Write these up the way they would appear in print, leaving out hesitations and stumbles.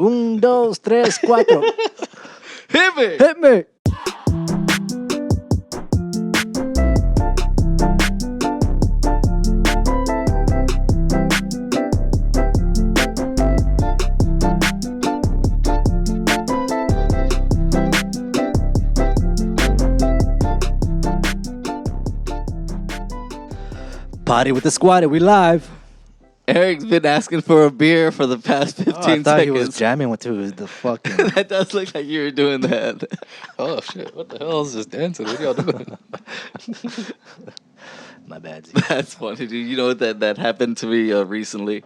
1, 2, 3, 4. Hit me! Hit me! Poddie with the Squaddie, we live. Eric's been asking for a beer for the past 15 I thought seconds. he was jamming with the fucking... That does look like you were doing that. Oh shit! What the hell is this dancing? What are y'all doing? My bad. Z. That's funny, dude. You know what that happened to me recently?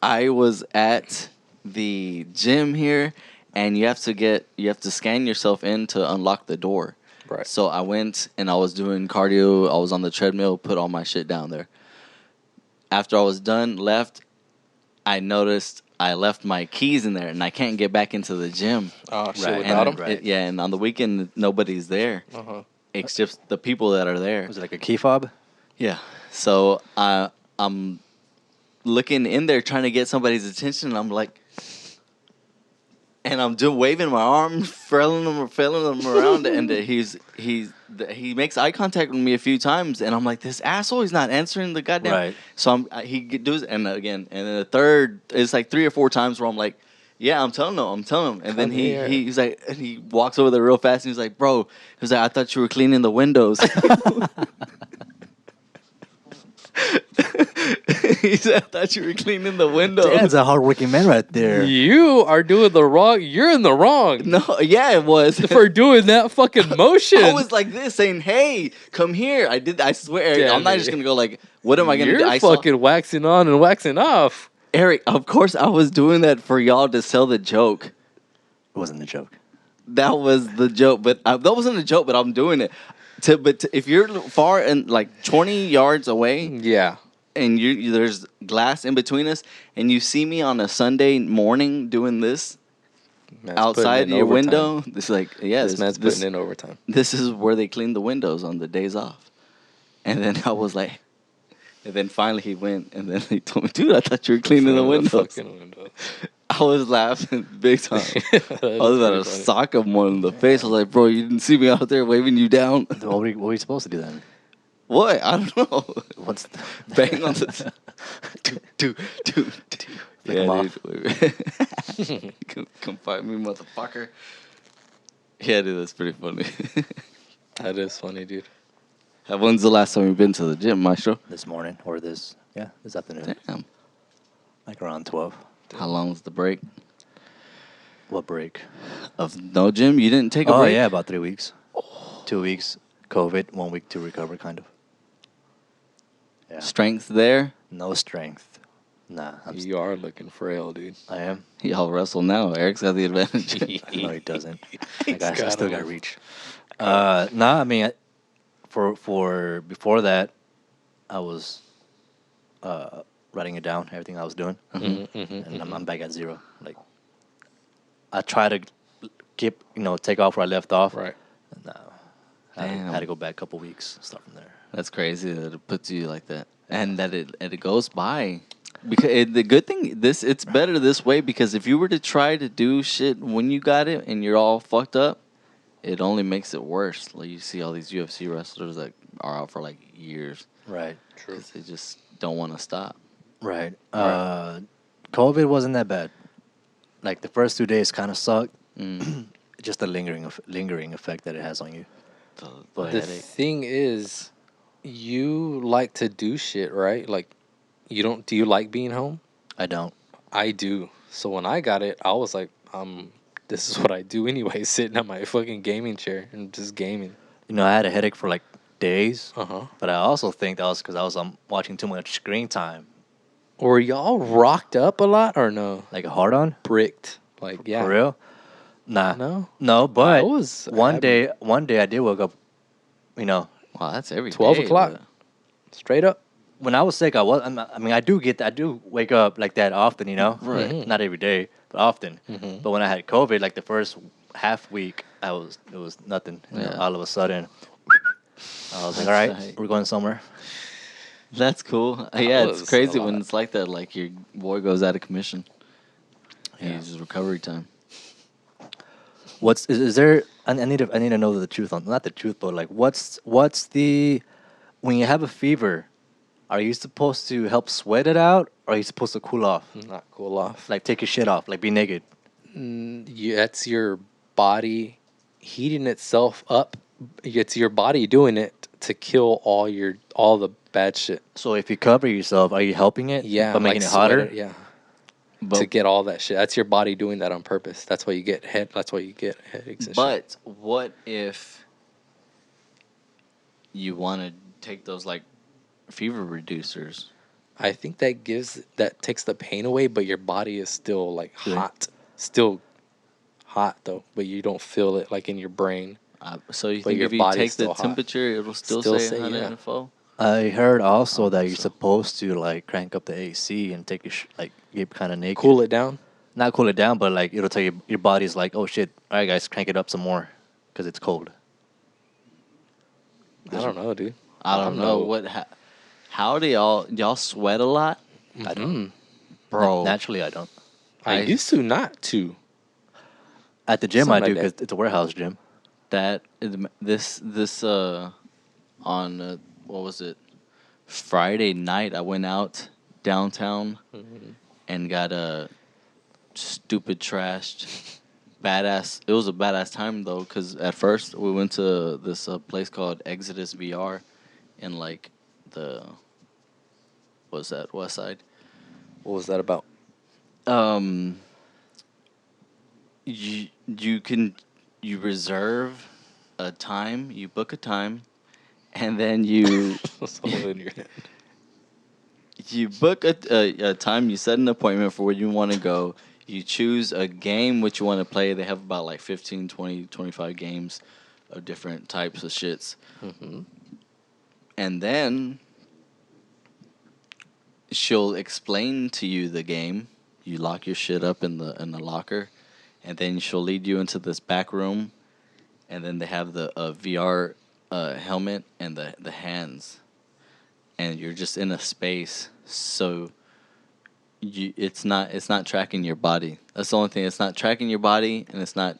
I was at the gym here, and you have to scan yourself in to unlock the door. Right. So I went and I was doing cardio. I was on the treadmill, put all my shit down there. After I was done, left, I noticed I left my keys in there, and I can't get back into the gym. Oh shit! Right. Without And them. Right. yeah, and on the weekend, nobody's there. It's just the people that are there. Was it like a key fob? Yeah. So I'm looking in there trying to get somebody's attention, and I'm like, and I'm waving my arms, failing them around, and he makes eye contact with me a few times, and I'm like, this asshole, he's not answering the goddamn. Right. So he does, and again, and then the third, it's like 3 or 4 times where I'm like, yeah, I'm telling him, and then he's like, and he walks over there real fast, and he's like, bro, he's like, I thought you were cleaning the windows. He said, I thought you were cleaning the windows. That's a hardworking man right there. You are doing the wrong. You're in the wrong No, yeah, it was. for doing that fucking motion. I was like this, saying, "Hey, come here." I swear, Yeah, I'm not just gonna go like, "What am I gonna You're do?" I fucking waxing on and waxing off. Eric, of course, I was doing that for y'all to sell the joke. It wasn't a joke. That was the joke, but that wasn't a joke. But I'm doing it. If you're far and like 20 yards away, Yeah. and there's glass in between us, and you see me on a Sunday morning doing this Man's outside putting in your overtime. window, it's like, yeah, This man's putting in overtime. This is where they clean the windows on the days off. And then I was like, and then finally he went, and then he told me, dude, I thought you were cleaning the windows. Fucking windows. I was laughing big time. I was about to sock him one in the face. I was like, bro, you didn't see me out there waving you down? What were you supposed to do then? What? I don't know. What's the... Bang on the... Dude. Flick him off. Dude. Come fight me, motherfucker. Yeah, dude, that's pretty funny. That is funny, dude. When's the last time you've been to the gym, Maestro? This morning or this afternoon. Damn. Like around 12. How long was the break? What break? Of no gym? You didn't take a break? Oh, yeah, about 3 weeks. 2 weeks, COVID, 1 week to recover, kind of. Yeah. Strength there? No strength. Nah. You are looking frail, dude. I am. Y'all wrestle now. Eric's got the advantage. No, he doesn't. I got still him. got reach. Nah, I mean, for before that, I was writing it down, everything I was doing, and I'm back at 0. Like, I try to take off where I left off. Right. No, I had to go back a couple weeks, start from there. That's crazy that it puts you like that, and that it goes by. Because the good thing, it's better this way, because if you were to try to do shit when you got it and you're all fucked up, it only makes it worse. Like, you see all these UFC wrestlers that are out for like years. Right. True. Because they just don't want to stop. Right. COVID wasn't that bad. Like, the first 2 days kind of sucked. Just the lingering effect that it has on you. The thing is, you like to do shit, right? Like, you don't. Do you like being home? I don't. I do. So when I got it, I was like, this is what I do anyway, sitting at my fucking gaming chair and just gaming. I had a headache for like days. Uh-huh. But I also think that was because I was watching too much screen time. Were y'all rocked up a lot or no? Like a hard on? Bricked. Like, yeah. For real? Nah. No, but one day I did wake up, Wow, that's every 12 day, o'clock. but- Straight up. When I was sick, I do wake up like that often, Right. Mhm. Not every day, but often. Mhm. But when I had COVID, like the first half week, it was nothing. Yeah. All of a sudden, I was like, all That's right, tight. we're going somewhere. That's cool. That Yeah, was it's crazy a when lot. it's like that. Like, your boy goes out of commission. He uses recovery time. Is there? I need to know the truth on, not the truth, but like what's the, when you have a fever, are you supposed to help sweat it out, or are you supposed to cool off? Not cool off. Like take your shit off, like be naked. That's your body heating itself up. It's your body doing it to kill all the bad shit. So if you cover yourself, are you helping it? Yeah, by making it hotter. Yeah. But, to get all that shit. That's your body doing that on purpose. That's why you get That's why you get headaches and shit. But what if you want to take those like fever reducers? I think that takes the pain away, but your body is still like hot, still hot though. But you don't feel it like in your brain. So you think if you take the temperature, it'll still say 104? I heard also that you're supposed to like crank up the AC and take get kind of naked. Cool it down? Not cool it down, but like it'll tell you, your body's like, oh shit, all right guys, crank it up some more because it's cold. I don't know, dude. I don't know. How do y'all sweat a lot? I don't. Bro. Naturally, I don't. I used to not to. At the gym, I do like because it's a warehouse gym. On what was it? Friday night, I went out downtown and got a stupid trashed, badass. It was a badass time though, because at first we went to this place called Exodus VR in like what's that, West Side. What was that about? You reserve a time, you book a time, and then you you book a time, you set an appointment for where you want to go. You choose a game which you want to play. They have about like 15, 20, 25 games of different types of shits. Mm-hmm. And then she'll explain to you the game. You lock your shit up in the locker, and then she'll lead you into this back room, and then they have the VR helmet and the hands, and you're just in a space. So it's not tracking your body. That's the only thing. It's not tracking your body, and it's not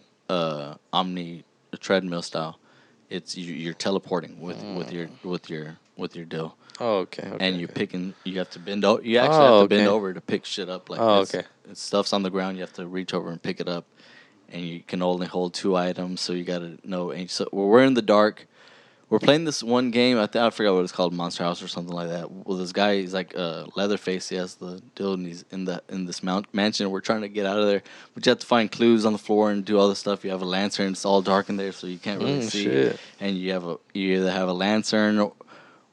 omni treadmill style. It's you're teleporting with your deal. Oh, okay. And you're picking. You have to bend. You actually have to bend over to pick shit up. Like it's stuff's on the ground. You have to reach over and pick it up, and you can only hold 2 items. So you got to know. And so we're in the dark. We're playing this one game. I forgot what it's called, Monster House or something like that. Well, this guy, he's like Leatherface. He has the dude, and he's in this mansion. We're trying to get out of there, but you have to find clues on the floor and do all this stuff. You have a lantern. It's all dark in there, so you can't really see. Shit. And you either have a lantern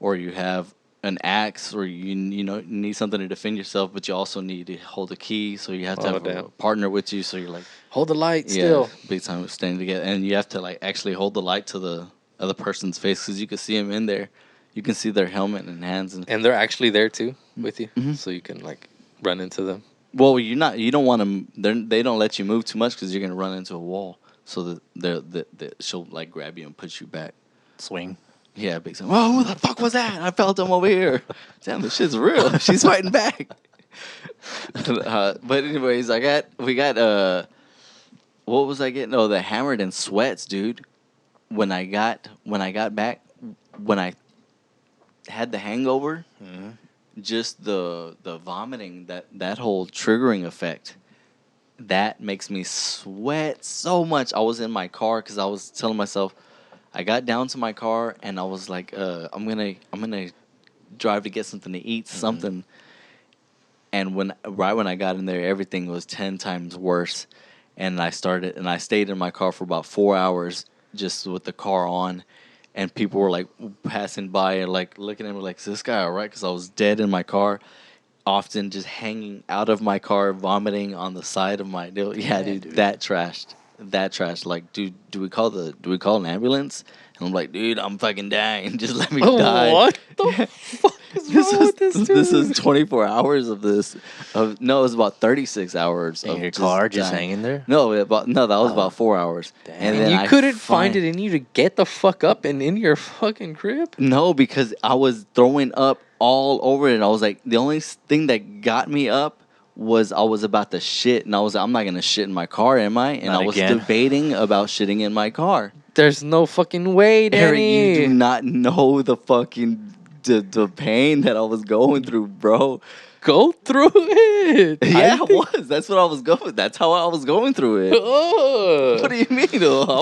or you have an axe, or you need something to defend yourself, but you also need to hold a key. So you have to have a partner with you. So you're like, hold the light still. Big time standing together, and you have to like actually hold the light to the other person's face because you can see them in there. You can see their helmet and hands, and they're actually there too with you, so you can like run into them. Well, you don't want to. They don't let you move too much because you're gonna run into a wall. So that she'll like grab you and push you back. Swing. Yeah, big time. Whoa, who the fuck was that? I felt him over here. Damn, this shit's real. She's fighting back. But anyways, we got what was I getting? Oh, the Hammered and Sweats, dude. When I got back, when I had the hangover, just the vomiting, that whole triggering effect, that makes me sweat so much. I was in my car because I was telling myself, I got down to my car and I was like, I'm gonna drive to get something to eat, something. And right when I got in there, everything was 10 times worse. And I stayed in my car for about 4 hours just with the car on, and people were like passing by and like looking at me like, is this guy all right? Because I was dead in my car, often just hanging out of my car, vomiting on the side of my dude. That trashed. Like, dude, do we call an ambulance? And I'm like, dude, I'm fucking dying. Just let me die. What the fuck is wrong with this dude? This is 24 hours of this. No, it was about 36 hours. In your car, just hanging there? No, that was about 4 hours. Damn. And then you couldn't find it in you to get the fuck up and in your fucking crib? No, because I was throwing up all over it. And I was like, the only thing that got me up was I was about to shit, and I was I'm not gonna shit in my car, am I? And Not I was again. debating about shitting in my car. There's no fucking way, Eric, Danny. you do not know the fucking the pain that I was going through, bro. Go through it. Yeah, I was. That's what I was going. That's how I was going through it. What do you mean?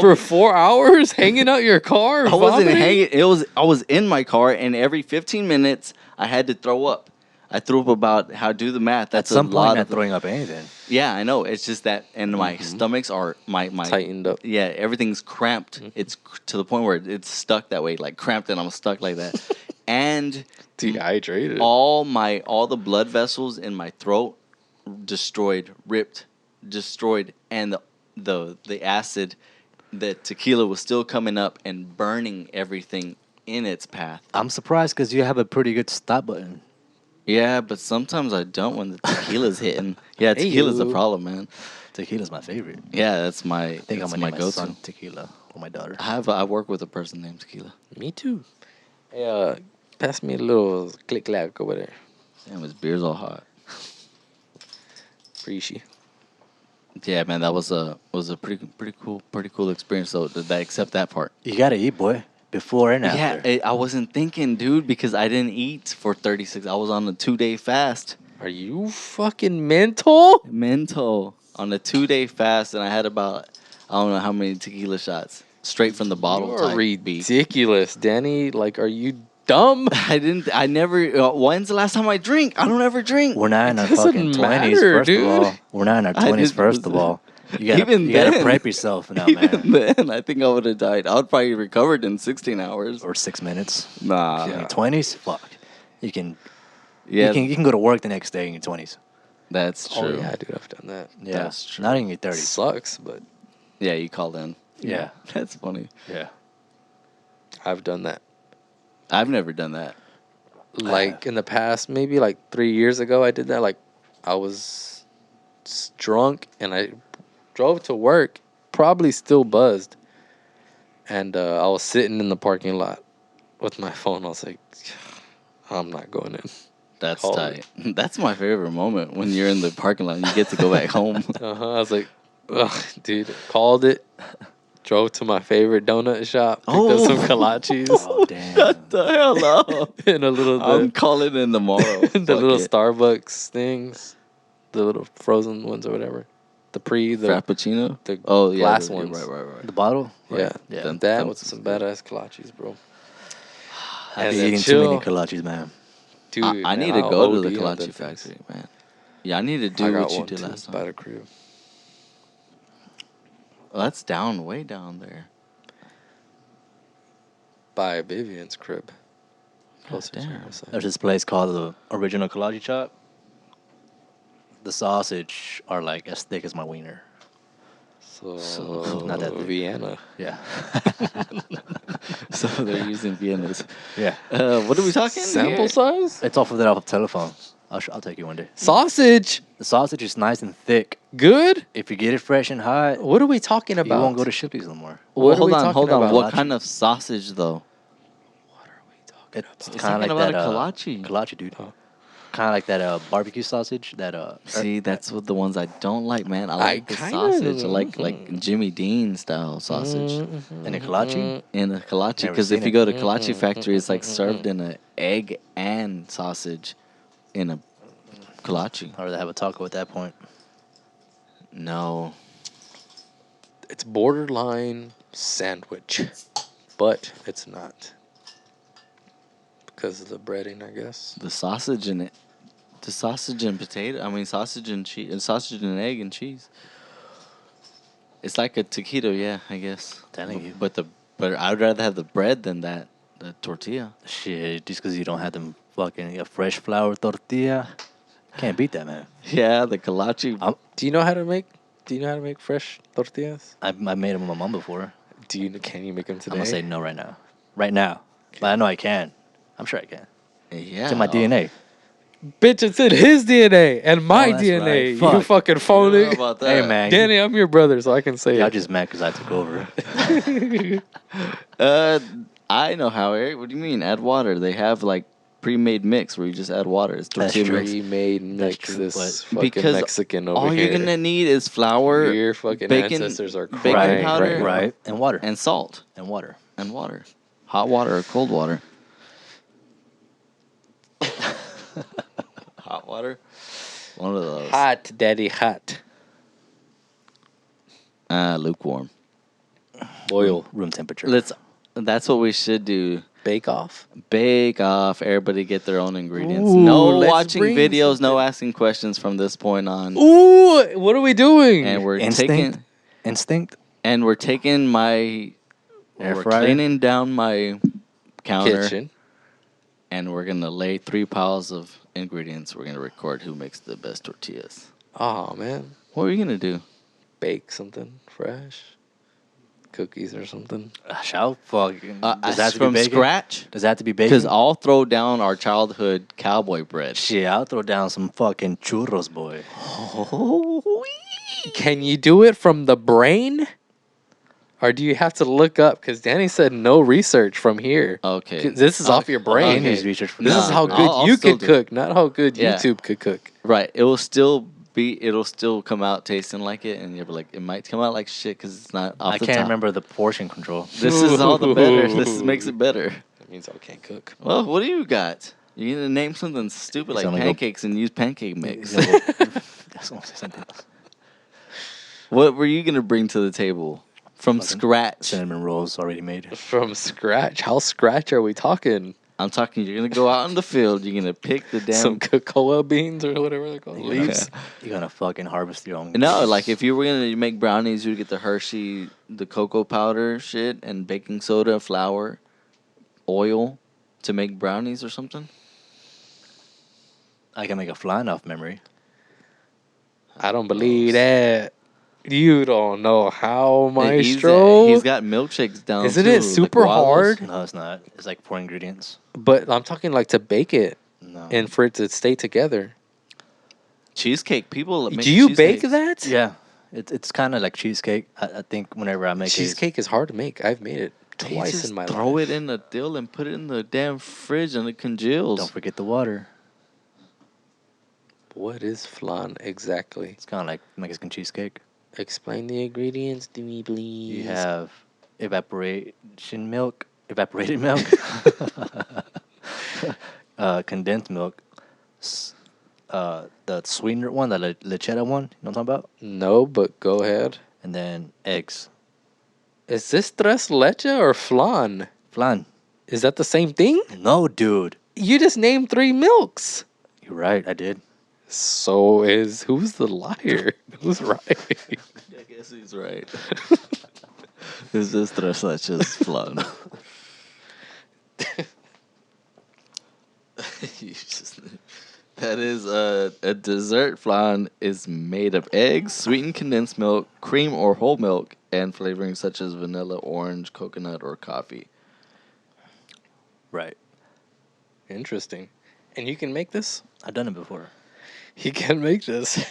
For 4 hours hanging out your car? I wasn't vomiting? hanging. I was in my car, and every 15 minutes I had to throw up. I threw up about how do the math. At That's some a point, lot not of throwing up anything. Yeah, I know. It's just that, and my stomachs are my Tightened up. Yeah, everything's cramped. It's to the point where it's stuck that way, like cramped, and I'm stuck like that. And Dehydrated. all the blood vessels in my throat destroyed, ripped, destroyed, and the acid, the tequila was still coming up and burning everything in its path. I'm surprised because you have a pretty good stop button. Yeah, but sometimes I don't when the tequila's hitting. Yeah, tequila's the Hey-o. problem, man. Tequila's my favorite. Yeah, that's my I think I'm that's gonna my name my go-to. son Tequila or my daughter. I work with a person named Tequila. Me too. Hey, pass me a little click clack over there. Damn, his beer's all hot. Appreciate. Yeah, man, that was a pretty cool experience. So except that part. You gotta eat, boy, before and after. Yeah, I wasn't thinking, dude, because I didn't eat for 36. I was on a 2-day fast. Are you fucking mental? Mental on a 2-day fast, and I had about I don't know how many tequila shots straight from the bottle. You are type beat. ridiculous, Danny. Like, are you dumb? I never. When's the last time I drink? I don't ever drink. We're not in our doesn't fucking 20s, matter, first dude. of all. We're not in our I 20s, didn't- first of all. You gotta, Even you gotta then. prep yourself now, Even man. then, I think I would have died. I would probably recovered in 16 hours. Or 6 minutes. Nah. In your 20s, fuck. You can, Yeah, you can go to work the next day in your 20s. that's true. Oh, yeah, dude, I've done that. Yeah, That's true. not in your 30s. Sucks, but Yeah, you called in. Yeah. That's funny. Yeah. I've done that. I've never done that. Like, in the past, maybe like 3 years ago, I did that. Like, I was drunk and I drove to work, probably still buzzed. And I was sitting in the parking lot with my phone. I was like, I'm not going in. That's Called tight. That's my favorite moment when you're in the parking lot and you get to go back home. I was like, ugh, dude, called it. Drove to my favorite donut shop. Picked up some kolaches Oh, damn. Shut the hell up. and a little I'm calling in tomorrow. the Fuck little it. Starbucks things, the little frozen ones or whatever. The Frappuccino? the Oh, yeah. glass the- ones. Right. The bottle? Yeah, Yeah. that Them with is some good. badass kolaches, bro. I've And been then eating too many chill. kolaches, man. Dude, I need man, to go to the OD on kolache them factory, things. man. Yeah, I need to I do got what you one did too, last by time. the crib. Well, that's down, way down there. By Vivian's crib. Closer to damn. her side. There's this place called the Original Kolache Shop. The sausage are like as thick as my wiener. So, Not that big. Vienna. Yeah. So they're using Viennas. Yeah. What are we talking Sample here? size? It's off of that off the telephone. I'll take you one day. Sausage. The sausage is nice and thick. Good? If you get it fresh and hot, What are we talking you about? won't go to Shippies no more. Well, What are hold we on. talking about? What Kolache. kind of sausage, though? What are we talking It's about? kind of talking like about that. a kolache. Kolache, dude. Oh. Kind of like that barbecue sausage. That See, that's what the ones I don't like, man. I like the kinda- sausage. I like Jimmy Dean style sausage in a kolache. in a kolache. Never Because seen if you it. go to kolache factory, it's like served in an egg and sausage in a kolache. I'd rather have a taco at that point. No, It's borderline sandwich, but it's not. Because of the breading, I guess. the sausage in it, the sausage and potato. I mean, sausage and cheese, and sausage and egg and cheese. It's like a taquito, yeah, I guess. Telling you. But I'd rather have the bread than that, the tortilla. Shit, just because you don't have them fucking a fresh flour tortilla, can't beat that, man. Yeah, the kolache. Do you know how to make? Do you know how to make fresh tortillas? I made them with my mom before. Can you make them today? I'm gonna say no right now. Right now, but I know I can. I'm sure I can. Yeah, It's in my DNA. Bitch, it's in his DNA and my Oh, that's DNA. right. You Fuck. fucking I phony. don't know about that. Hey, man. Danny, I'm your brother, so I can say Y'all it. just mad because I took over. I know how, Eric. What do you mean? Add water. They have like pre-made mix where you just add water. It's That's tortilla true. mix. Pre-made That's mix. true, This but- fucking Because Mexican over all here. you're gonna need is flour, Your fucking bacon, ancestors are bacon crying powder, right now. Right, and water. and salt And water. and water, hot water or cold water. Hot water, one of those. Hot, daddy, hot. Lukewarm. Boil. Room temperature. That's what we should do. Bake off. Bake off. Everybody get their own ingredients. Ooh, No let's watching bring videos. No something. asking questions from this point on. Ooh, what are we doing? And we're Instinct. taking. Instinct. And we're taking my. Air we're fryer. cleaning down my counter. Kitchen. And we're gonna lay 3 piles of ingredients. We're gonna record who makes the best tortillas. Oh, man. What are you gonna do? Bake something fresh. Cookies or something. Shall fucking. Does that have to from be bacon? scratch? Does that have to be bacon? Because I'll throw down our childhood cowboy bread. Shit, I'll throw down some fucking churros, boy. Can you do it from the brain? Or do you have to look up? Because Danny said no research from here. Okay. This is off your brain. Okay. News research from This now. is how Nah, good I'll you still could do cook, not how good Yeah. YouTube could cook. Right. It'll still come out tasting like it, and you'll be like, it might come out like shit because it's not off I the can't top. remember the portion control. This is all the better. Makes it better. That means I can't cook. Well, what do you got? You're gonna name something stupid like It's only go- pancakes and use pancake mix. That's gonna say something else. What were you gonna bring to the table from Fucking scratch? Cinnamon rolls already made. From scratch? How scratch are we talking? I'm talking. You're gonna go out in the field. You're gonna pick the damn. Some cocoa beans or whatever they're called. Yeah. Leaves? You're gonna fucking harvest your own. No, like if you were gonna make brownies, you'd get the Hershey, the cocoa powder shit, and baking soda, flour, oil to make brownies or something. I can make a flan off memory. I don't believe that. You don't know how, He's Maestro. got milkshakes down. Isn't too, it like super guavas. hard? No, it's not. It's like 4 ingredients. But I'm talking like to bake it No. and for it to stay together. Cheesecake. People make Do you bake cheesecakes. that? Yeah, it's kind of like cheesecake. I think whenever I make Cheesecake is hard to make. I've made it They twice just in my throw life. it in the dill and put it in the damn fridge and it congeals. don't forget the water. What is flan exactly? It's kind of like Mexican cheesecake. Explain the ingredients to me, please. You have evaporated milk, condensed milk, the sweetener one, the lechera one. You know what I'm talking about? No, but go ahead. And then eggs. Is this tres leche or flan? Flan. Is that the same thing? No, dude. You just named 3 milks. You're right. I did. So who's the liar? Who's right? I guess he's right. This is tres leches flan. That is a dessert flan is made of eggs, sweetened condensed milk, cream or whole milk, and flavorings such as vanilla, orange, coconut, or coffee. Right. Interesting. And you can make this? I've done it before. He can make this.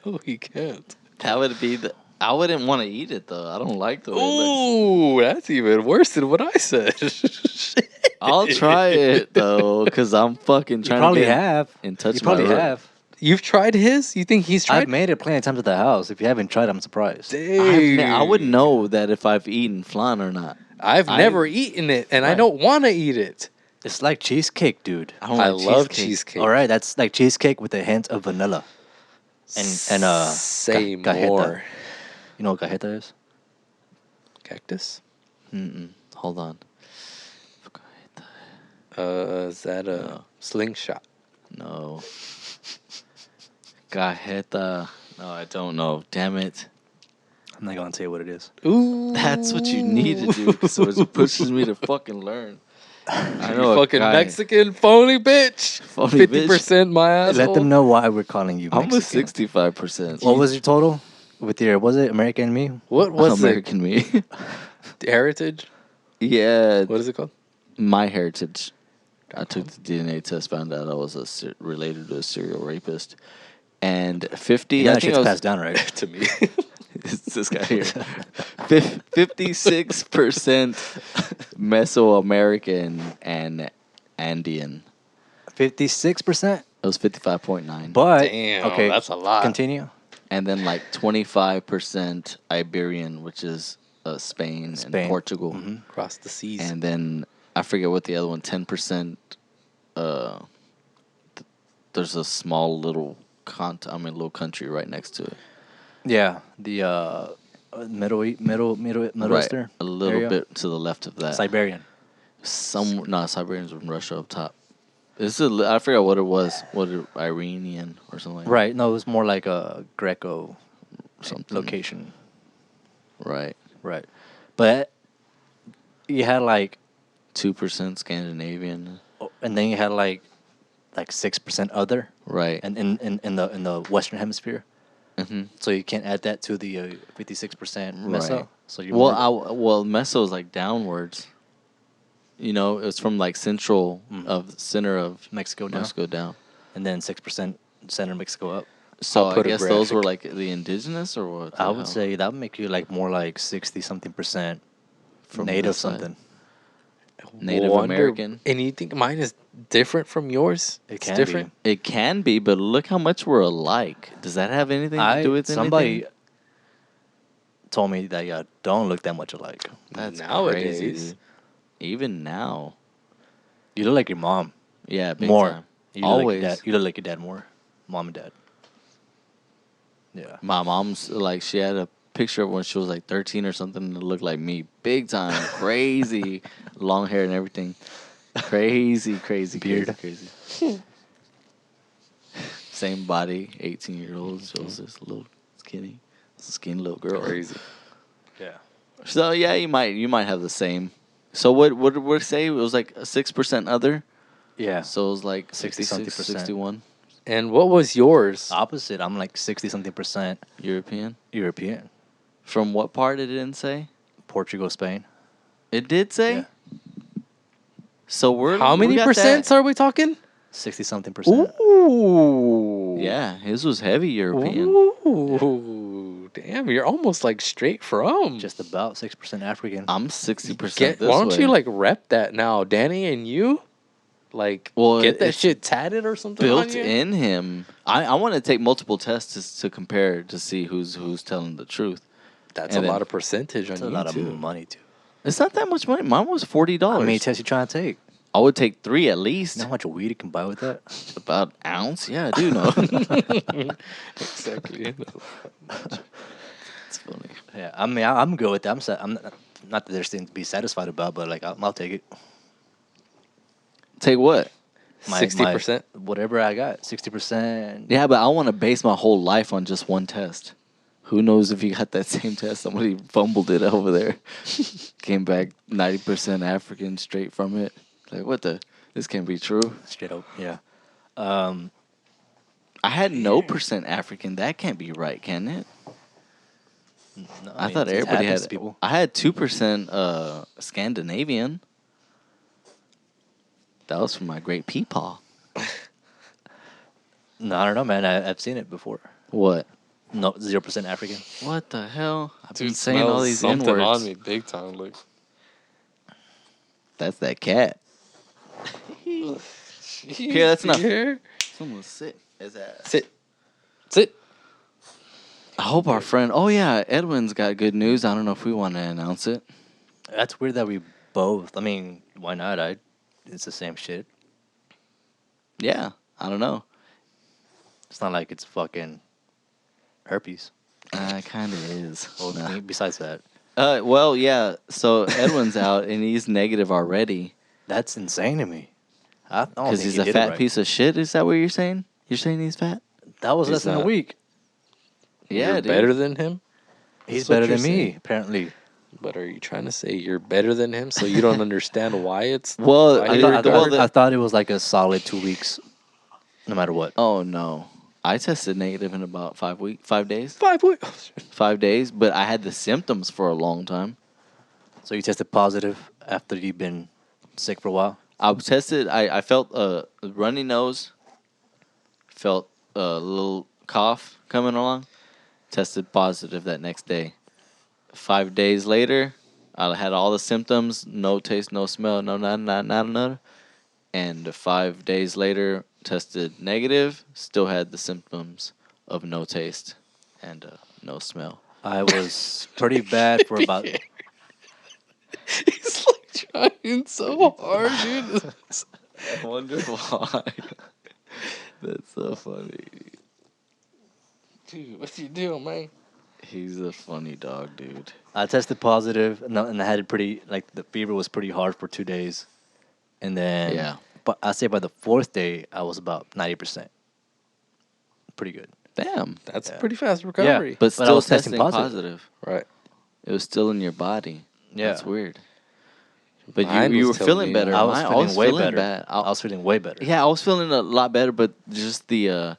No, he can't. That would be I wouldn't want to eat it though. I don't like the way it looks. Ooh, that's even worse than what I said. Shit. I'll try it though, cause I'm fucking You trying probably to get have. in touch. You probably my root. have. You've tried his? You think he's tried? I've made it plenty of times at the house. If you haven't tried, I'm surprised. I would know that if I've eaten flan or not. I've never eaten it, and I Right. don't want to eat it. It's like cheesecake, dude. I don't I like love cheesecake. All right, that's like cheesecake with a hint of vanilla. And Say cajeta. more. You know what cajeta is? Cactus? Hold on. Is that a No. slingshot? No. Cajeta. No, I don't know. Damn it. I'm not gonna tell you what it is. Ooh, That's what you need to do, so it pushes me to fucking learn. I know a fucking guy- Mexican phony bitch. Phony 50% my asshole. Let them know why we're calling you I'm Mexican. a 65%. What was your total? With your, was it American and Me? What was American me? it? Heritage? Yeah, What is it called? my heritage. I took the DNA test, found out I was related to a serial rapist. And 50, Yeah, I that think shit's I was, passed down, right? To me. it's this guy here. 56% Mesoamerican and Andean. 56%. It was 55.9. But Damn, okay, that's a lot. Continue. And then like 25% Iberian, which is Spain and Portugal. Mm-hmm. Across the seas. And then I forget what the other one. 10%. There's a small little little country right next to it. Yeah, the Middle Right, Eastern a little area. bit to the left of that. Siberian. Siberians from Russia up top. I forgot what it was. Iranian or something like Right. No, it was more like a Greco something. location. Right. Right. But you had like 2% Scandinavian. and then you had like 6% other. Right. And in the Western Hemisphere. Mm-hmm. So you can't add that to the 56% Meso. Right. So you're Meso is like downwards. You know, it's from like center of Mexico down. And then 6% center Mexico up. So I guess those were like the indigenous or what? I would say that would make you like more like 60-something% from native something. Native American. And you think mine is different from yours? It's different. It can be, but look how much we're alike. Does that have anything to do with somebody anything? told me that y'all don't look that much alike. That's Nowadays. crazy, dude. Even now. You look like your mom. Yeah, big more. time. You look Always. like you look like your dad more. Mom and dad. Yeah. My mom's like, she had a picture of when she was like 13 or something that looked like me. Big time. Crazy. Long hair and everything. Crazy Beard. crazy. Same body, 18-year-old. So was this little skinny little girl. Crazy. Yeah. So yeah, you might have the same. So what did we say? It was like a 6% other. Yeah. So it was like 60-something 61 And what was yours? Opposite. I'm like 60-something% European. European. From what part it didn't say? Portugal, Spain. It did say. Yeah. So how many percents are we talking? 60-something%. Ooh. Yeah, his was heavy European. Ooh. Damn, you're almost like straight from. Just about 6% African. I'm 60% Why don't you like rep that now, Danny, and you? Like, get that it's shit tatted or something built on you? in him. I want to take multiple tests to compare to see who's telling the truth. That's And a then- lot of percentage on That's a you lot too. of money too. It's not that much money. Mine was $40. How many tests you trying to take? I would take 3 at least. You know how much weed you can buy with that? About an ounce? Yeah, I do know. Exactly. It's funny. Yeah, I mean, I'm good with that. I'm not that there's things to be satisfied about, but like I'll take it. Take what? 60%? Whatever I got, 60%. Yeah, but I want to base my whole life on just one test. Who knows if you got that same test? Somebody fumbled it over there. Came back 90% African straight from it. Like, what the? This can't be true. Straight up, yeah. I had no percent African. That can't be right, can it? No, I mean, thought it everybody happens had to people. I had 2% Scandinavian. That was from my great peepaw. No, I don't know, man. I've seen it before. What? No, 0% African. What the hell? I've been Dude, saying all these N something on words. me big time. Like, That's that cat. Here, that's enough. Here. Someone sit. Is that? Sit. Sit. I hope our friend. Oh yeah, Edwin's got good news. I don't know if we want to announce it. That's weird that we both. I mean, why not? It's the same shit. Yeah, I don't know. It's not like it's fucking herpes. Kind of is. Well, Nah. besides that, Well, yeah. So Edwin's out and he's negative already that's insane to me. I don't because think he's he a did it fat right. piece of shit. Is that what you're saying? You're saying he's fat? That was He's less than a not. week. Yeah, You're dude. better than him? He's That's what better you're than me, saying. apparently. But are you trying to say you're better than him so you don't understand why it's... Well, why I you're thought, regarded- I thought it was like a solid 2 weeks, no matter what. Oh no, I tested negative in about 5 days. 5 weeks. 5 days, but I had the symptoms for a long time. So you tested positive after you've been sick for a while? I was tested. I felt a runny nose. Felt a little cough coming along. Tested positive that next day. 5 days later, I had all the symptoms. No taste, no smell, no nada. and 5 days later tested negative. Still had the symptoms of no taste and no smell. I was pretty bad for about. He's like trying so hard, dude. I wonder why. That's so funny. Dude, what you doing, man? He's a funny dog, dude. I tested positive, and I had it pretty. Like the fever was pretty hard for 2 days, and then Yeah. But I say by the 4th day, I was about 90%. Pretty good. Damn. That's Yeah. pretty fast recovery. But I still was testing testing positive. positive. Right. It was still in your body. Yeah. That's weird. But Mine you were was telling feeling me better. I was feeling way feeling better. bad. I was feeling way better. Yeah, I was feeling a lot better, but just the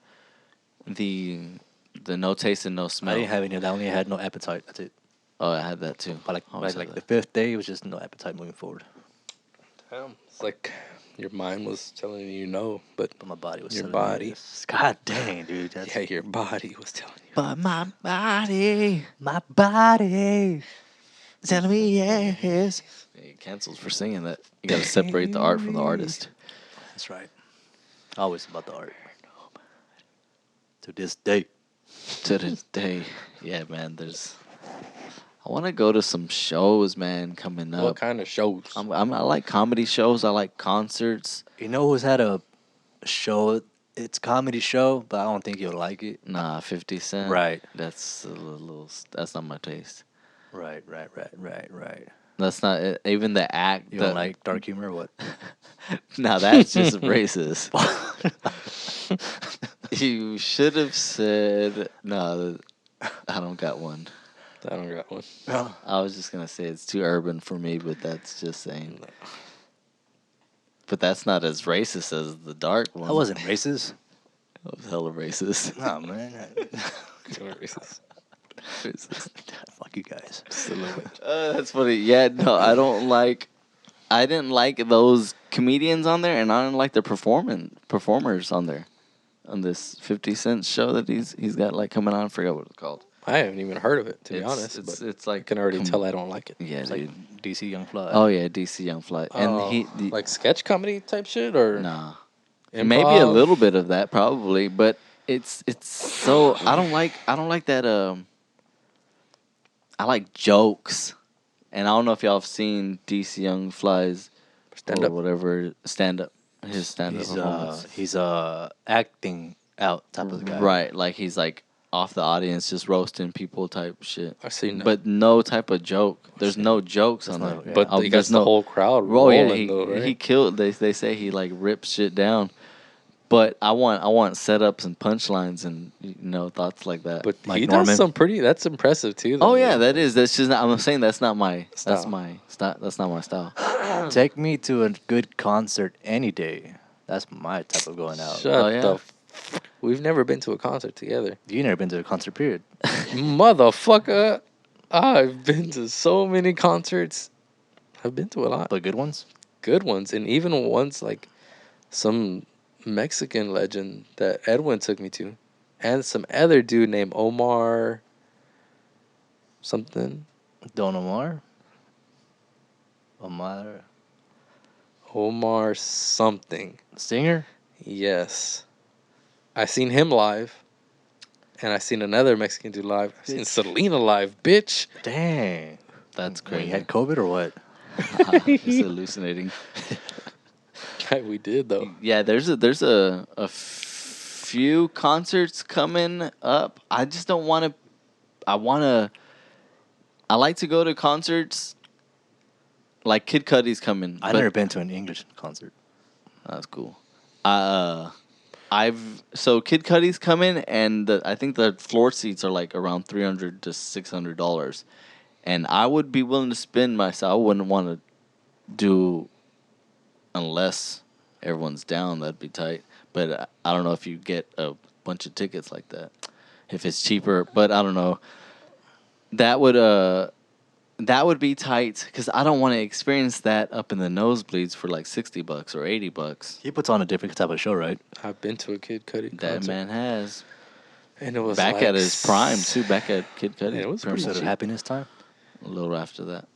no taste and no I smell. didn't have any of that. I only had no appetite. That's it. Oh, I had that too. But Always like had the 5th day, it was just no appetite moving forward. Damn. It's like your mind was telling you no, but But my body was Your telling me body. yes. God dang, dude. That's yeah, your body was telling you. But my body body. telling me yes. He cancels for singing that. You got to separate the art from the artist. That's right. Always about the art. To this day. To this day, yeah, man. I want to go to some shows, man. Coming up. What kind of shows? I like comedy shows. I like concerts. You know who's had a show? It's a comedy show, but I don't think you'll like it. Nah, 50 Cent. Right. That's a little. That's not my taste. Right. That's not even the act. You don't like dark humor or what? Now that's just racist. You should have said no. I don't got one. I don't got one. No. I was just gonna say it's too urban for me, but that's just saying. But that's not as racist as the dark one. I wasn't racist. I was hella racist. Nah, man. You're racist. Racist. Fuck you guys. Just a little bit. That's funny. Yeah, no, I didn't like those comedians on there, and I didn't like the performers on there, on this 50 Cent show that he's got like coming on. I forgot what it's called. I haven't even heard of it, to be honest. It's But it's like I can already tell I don't like it. Yeah, It's dude. like DC Young Fly. Oh yeah, DC Young Fly, and Oh, like sketch comedy type shit, or nah, improv? maybe a little bit of that probably, but it's so I don't like that. I like jokes, and I don't know if y'all have seen DC Young Fly's Stand or up. whatever stand up. His stand up. He's acting out type of guy. Right, like he's like off the audience, just roasting people type shit. I've seen that. But no type of joke. There's no jokes on not- there. But he got there's the whole crowd Oh rolling, yeah, though, right? he killed. They say he like rips shit down. But I want setups and punchlines and thoughts like that. But Like he Norman? does some pretty. That's impressive too. Though, oh yeah, man. that is. That's just. I'm saying that's not my. That's Style. my style. That's not my style. Take me to a good concert any day. That's my type of going out. Shut Oh, yeah? the. We've never been to a concert together, You never been to a concert, period. motherfucker. I've been to so many concerts. I've been to a lot, But good ones? good ones, and even ones like some Mexican legend that Edwin took me to, and some other dude named Omar. Something. Don Omar? Omar? Omar something. Singer? Yes. I seen him live. And I seen another Mexican dude live. I seen Selena live, bitch. Dang. That's When crazy. you had COVID or what? It's hallucinating. We did though. Yeah, there's a few concerts coming up. I just don't want to. I like to go to concerts. Like Kid Cudi's coming. I've but- never been to an English concert. That's cool. So Kid Cudi's coming, and I think the floor seats are like around $300 to $600, and I would be willing to spend myself. I wouldn't want to do unless everyone's down. That'd be tight. But I don't know if you get a bunch of tickets like that. If it's cheaper, but I don't know. That would be tight because I don't want to experience that up in the nosebleeds for like $60 or $80. He puts on a different type of show, right? I've been to a Kid Cudi concert. That man has And it was back like at his prime too. Back at Kid Cudi. Yeah, it was Pretty pretty Pursuit of cheap. Happiness time. A little after that,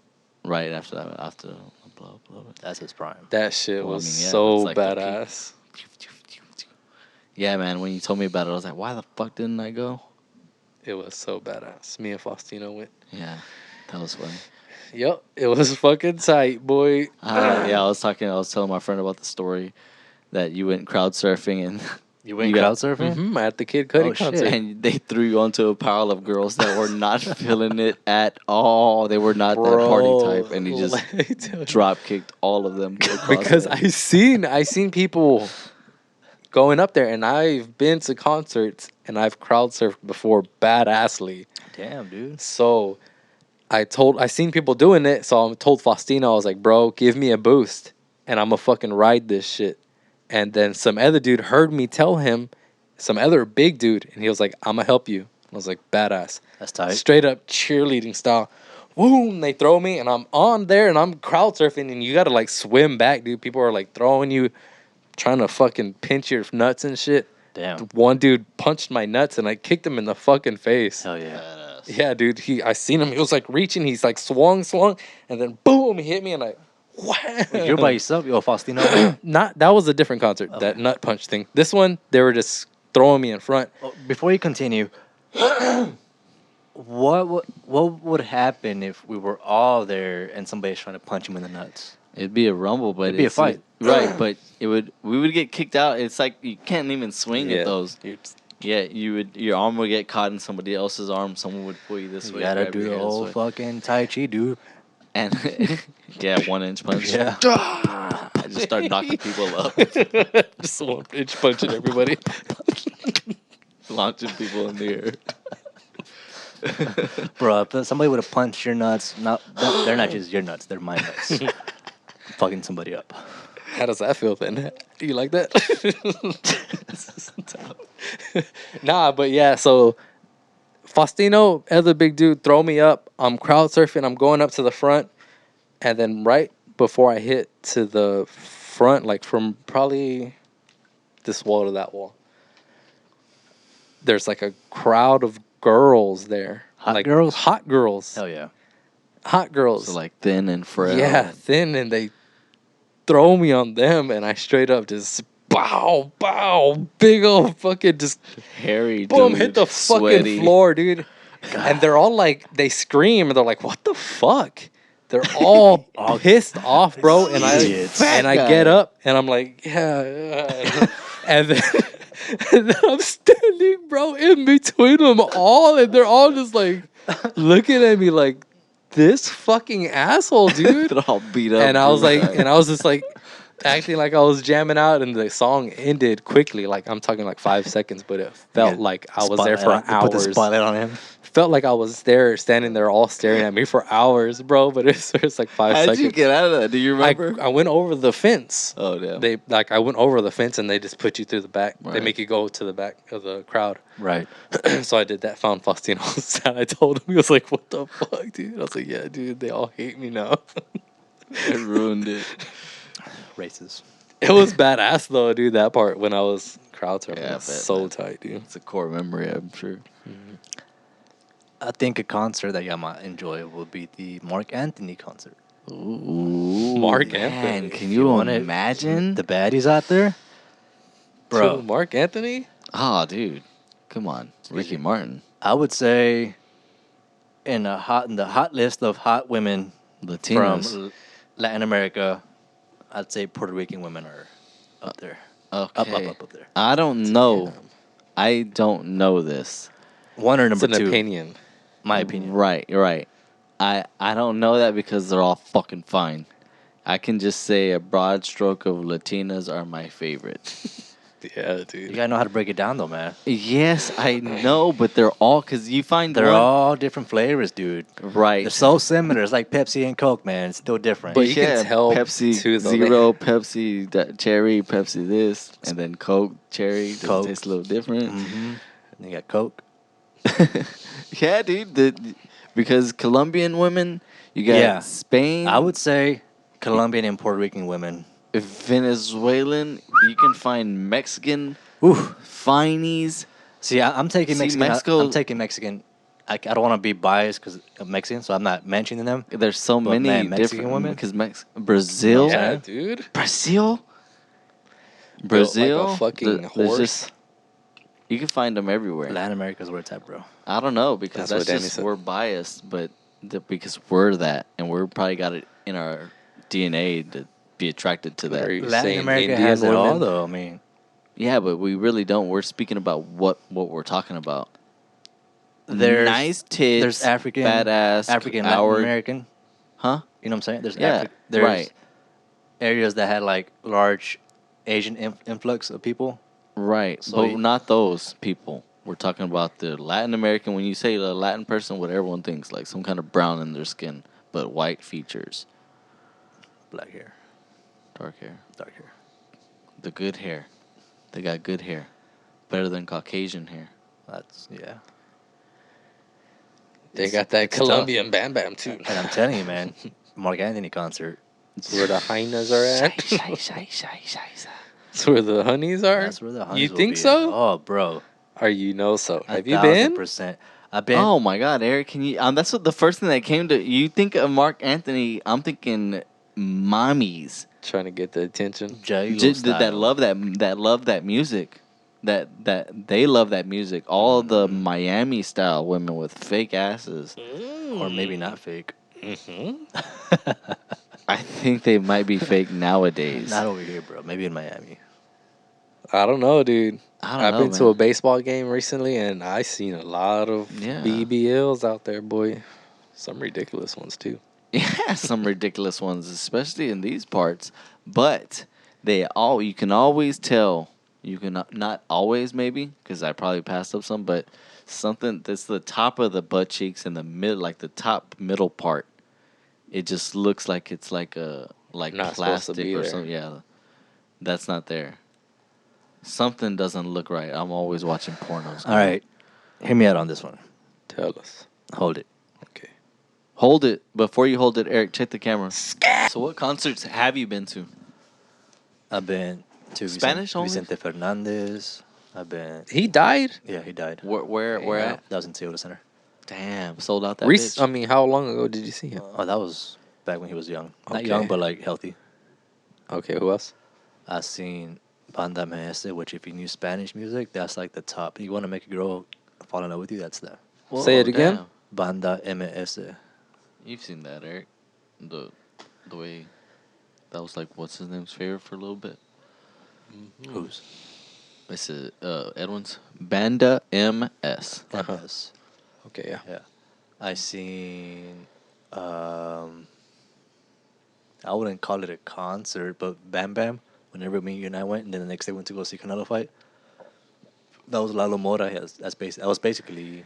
right after that, after blow. That's his prime. That shit Well, I was mean, yeah, so that's like the peak. badass. Yeah, man. When you told me about it, I was like, why the fuck didn't I go? It was so badass. Me and Faustino went. Yeah, that was funny. Yep, it was fucking tight, boy. Yeah, I was telling my friend about the story that you went crowd surfing and You went You got- crowd surfing? Mm-hmm, at the Kid Cudi Oh, shit. concert. and they threw you onto a pile of girls that were not feeling it at all. They were not that Bro, party type, and you just let me tell you. drop kicked all of them across Because the- I seen people going up there, and I've been to concerts and I've crowd surfed before badassly. Damn, dude. So I seen people doing it, so I told Faustino, I was like, bro, give me a boost and I'm gonna fucking ride this shit. And then some other dude heard me tell him, some other big dude, and he was like, I'm gonna help you. I was like, badass. That's tight. Straight up cheerleading style. Boom, they throw me and I'm on there and I'm crowd surfing and you gotta like swim back, dude. People are like throwing you, trying to fucking pinch your nuts and shit. Damn. One dude punched my nuts and I kicked him in the fucking face. Hell yeah. Badass. Yeah, dude. I seen him. He was like reaching. He's like swung, and then boom, he hit me and I. What? You're by yourself, yo, Faustino. Not that was a different concert. That Okay. nut punch thing. This one, they were just throwing me in front. Oh, before you continue, what would happen if we were all there and somebody's trying to punch him in the nuts? It'd be a rumble, but It'd be a fight. right? But we would get kicked out. It's like you can't even swing at those. Yeah, your arm would get caught in somebody else's arm. Someone would pull you this You way. gotta grab do your the hair this whole way. fucking Tai Chi, dude. And yeah, 1-inch punch. Yeah. I just start knocking people up, Just 1-inch punching everybody. launching people in the air. Bro, if somebody would have punched your nuts, they're not just your nuts, they're my nuts. Fucking somebody up. How does that feel then? You like that? Nah, but yeah, so Faustino, other big dude, throw me up. I'm crowd surfing. I'm going up to the front. And then right before I hit to the front, like from probably this wall to that wall, there's like a crowd of girls there. Hot girls? Hot girls. Hell yeah. Hot girls. So like thin and frail. Yeah, thin, and they throw me on them, and I straight up just bow, big old fucking just hairy. boom, dude, hit the fucking sweaty. floor, dude. And they're all like, they scream, and they're like, "What the fuck?" They're all pissed off, bro. And Idiots. I get up, and I'm like, yeah. And then I'm standing, bro, in between them all, and they're all just like looking at me like, this fucking asshole, dude. They're all beat up. And I was like, dude. and I was just like acting like I was jamming out, and the song ended quickly. Like I'm talking like 5 seconds, but it felt like I was there for Put the hours. spotlight on him. Felt like I was there, standing there, all staring at me for hours, bro. But it's like 5 How'd seconds. you get out of that? Do you remember? I went over the fence. Oh damn. I went over the fence, and they just put you through the back. They Right. make you go to the back of the crowd. Right. So I did that. Found Faustino, and I told him, he was like, "What the fuck, dude?" I was like, "Yeah, dude, they all hate me now." It ruined it. Races. It was badass though, dude. That part when I was crowd surfing, Yeah, I was bet, so man. tight, dude. It's a core memory, I'm sure. I think a concert that y'all might enjoy will be the Mark Anthony concert. Ooh, Mark man, Anthony. Can you want it? imagine? The baddies out there? Bro, Dude, Mark Anthony. Oh, dude. Come on. Ricky Martin. I would say in the hot list of hot women Latinos. from Latin America, I'd say Puerto Rican women are up there. Okay. Up there. I don't know. I don't know this. One or It's number an two. opinion. My opinion. Right, right. I don't know that because they're all fucking fine. I can just say a broad stroke of Latinas are my favorite. Yeah, You dude. gotta know how to break it down, though, man. Yes, I know, but they're all because you find They're one- all different flavors, dude. right. They're so similar. It's like Pepsi and Coke, man. It's still different. But you can tell Pepsi too, though, Zero, Pepsi cherry, Pepsi this, and then Coke cherry. Does Coke. it taste a little different? Mm-hmm. And you got Coke. Yeah, dude. Because Colombian women, you got Yeah. Spain. I would say Colombian and Puerto Rican women. Venezuelan. You can find Mexican Ooh. finies. See, I'm taking See, Mexican. Mexico- I'm taking Mexican I don't want to be biased because I'm Mexican, so I'm not mentioning them. There's so But, many man, Mexican different women? because Brazil, You know what I'm Yeah, dude. Brazil, Built like a Brazil. fucking there's horse. just you can find them everywhere. Latin America's where it's at, bro. I don't know because That's what that's Danny just said. we're biased, but because we're that and we're probably got it in our DNA to be attracted to Are that. you Latin saying America Indian has it all, women? though. I mean, Yeah, but we really don't. We're speaking about what we're talking about. there's Nice tits, there's African, badass, Latin our, American. huh? You know what I'm saying? There's Yeah, there's right. areas that had like large Asian influx of people. Right, So but not those people. We're talking about the Latin American. When you say a Latin person, what everyone thinks, like some kind of brown in their skin, but white features, Black hair, dark hair, dark hair. the good hair. They got good hair, better than Caucasian hair. That's yeah. They got that it's Colombian Bam Bam too. And I'm telling you, man, Mark Anthony concert. That's where the hyenas are at. Shy, shy, shy, shy, shy. That's where the honeys are. That's where the honeys You will think be so? At. Oh, bro. Or you know so? Have you been? 1,000%. I've been. Oh my God, Eric! Can you? That's what the first thing that came to. You think of Mark Anthony? I'm thinking mommies. Trying to get the attention. That love that music, that they love that music. All the Miami style women with fake asses. Or maybe not fake. Mm-hmm. I think they might be fake nowadays. Not over here, bro. Maybe in Miami. I don't know, dude. I've been to man. a baseball game recently, and I seen a lot of BBLs out there, boy. Some ridiculous ones too. Yeah, some ridiculous ones, especially in these parts. But you can always tell. You can not always maybe because I probably passed up some, but something that's the top of the butt cheeks and the mid, like the top middle part. It just looks like it's like Not plastic or there. something. Yeah, that's not there. Something doesn't look right. I'm always watching pornos. All right. Hear me out on this one. Tell us. Hold it. Okay. Hold it. Before you hold it, Eric, check the camera. So what concerts have you been to? I've been to Spanish only? Vicente Fernandez. I've been. He died? Yeah, he died. Where at? That was in Toyota Center. Damn, sold out that bitch. I mean, how long ago did you see him? Oh, that was back when he was young. Not Okay. young, but like healthy. Okay, who else? I seen Banda MS, which if you knew Spanish music, that's like the top. You want to make a girl fall in love with you, that's that. Say it again. Damn. Banda MS. You've seen that, Eric. The way that was like what's his name's favorite for a little bit. Who's? It's Edwin's Banda MS. MS. Okay, yeah. Yeah. I seen I wouldn't call it a concert, but Bam Bam, whenever me and I went, and then the next day went to go see Canelo fight. That was Lalo Mora. That was basically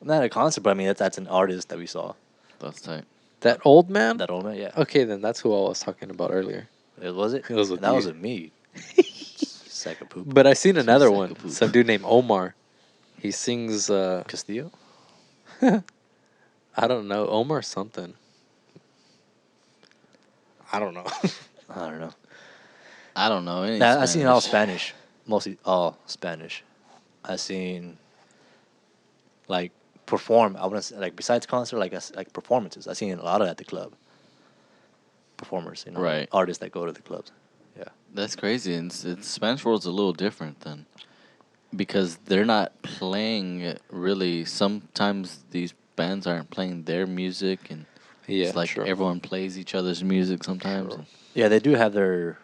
not a concert, but I mean that's an artist that we saw. That's tight. That old man? That old man, yeah. Okay, then that's who I was talking about earlier. Was it? It was with that you. was with me. Sack of poop. But I seen another sack one. of poop. Some dude named Omar. He sings, Castillo? I don't know, Omar something. I don't know. I don't know. I don't know. Any I seen all Spanish. Spanish, mostly all Spanish. I seen like perform. I wouldn't say, like besides concert, like performances. I seen a lot of at the club. Performers, Right. Artists that go to the clubs. Yeah, That's crazy. And it's Spanish world's a little different then, because they're not playing really. Sometimes these bands aren't playing their music, and Yeah, it's like sure. everyone plays each other's music sometimes. Sure. yeah. They do have their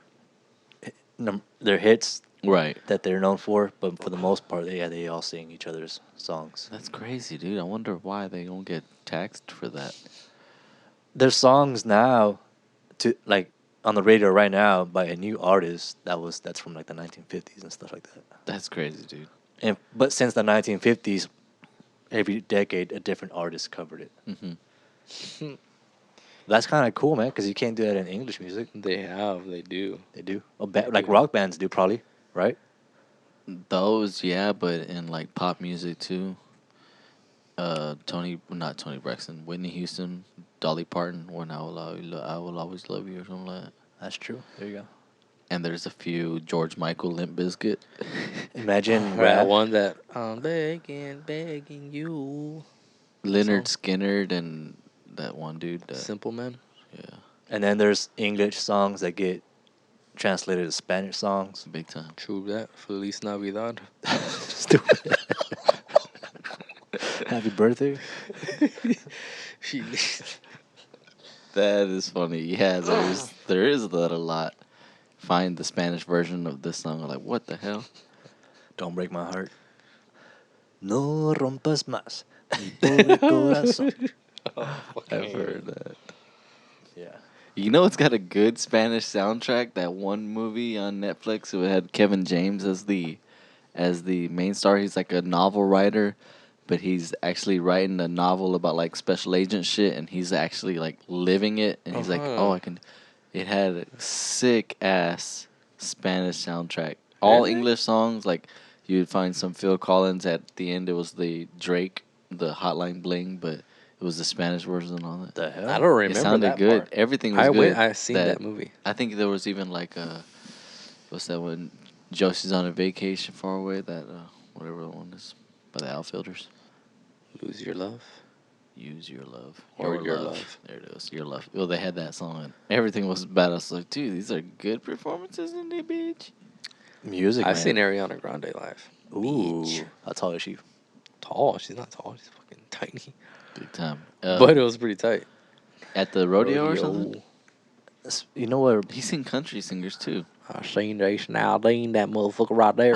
hits Right. that they're known for, but for the most part, they all sing each other's songs. That's crazy, dude. I wonder why they don't get taxed for that. There's songs now, to like on the radio right now by a new artist that's from like the 1950s and stuff like that. That's crazy, dude. But since the 1950s, every decade a different artist covered it. Mm-hmm. That's kind of cool, man, because you can't do that in English music. They do. They do. Like rock bands do, probably, right? Those, yeah, but in like pop music too. Not Tony Braxton, Whitney Houston, Dolly Parton, "When I Will Always Love You" or something like that. That's true. There you go. And there's a few George Michael, Limp Bizkit. Imagine That rap. one that I'm begging you. Leonard song? Skinner and that one dude. Simple Man. Yeah, And then there's English songs that get translated to Spanish songs. big time. True that. Feliz Navidad. Stupid. Happy birthday. She. That is funny. Yeah, there is that a lot. Find the Spanish version of this song. I'm like, what the hell? Don't break my heart. No rompas más mi pobre corazón. I've heard that. Yeah. You know, it's got a good Spanish soundtrack. That one movie on Netflix. It had Kevin James as the main star. He's like a novel writer, but he's actually writing a novel about like special agent shit, and he's actually like living it. And he's like, oh, I can. It had a sick ass Spanish soundtrack. All Really? English songs. Like you'd find some Phil Collins at the end. It was the Drake, the Hotline Bling, but it was the Spanish version on it. The hell? I don't remember It sounded that good. part. Everything was good. I seen that movie. I think there was even like what's that one? Josie's on a vacation far away. That whatever that one is by the Outfielders. Lose Your Love. Use Your Love. Or Your Love. There it is. Your Love. Well, they had that song. And everything was badass. I was like, dude, these are good performances in the beach. Music. I've man. seen Ariana Grande live. Ooh. Beach. How tall is she? Tall. She's not tall. She's fucking tiny. Big time. But it was pretty tight. At the rodeo or something? You know what? He's seen country singers too. I seen Jason Aldean, that motherfucker right there.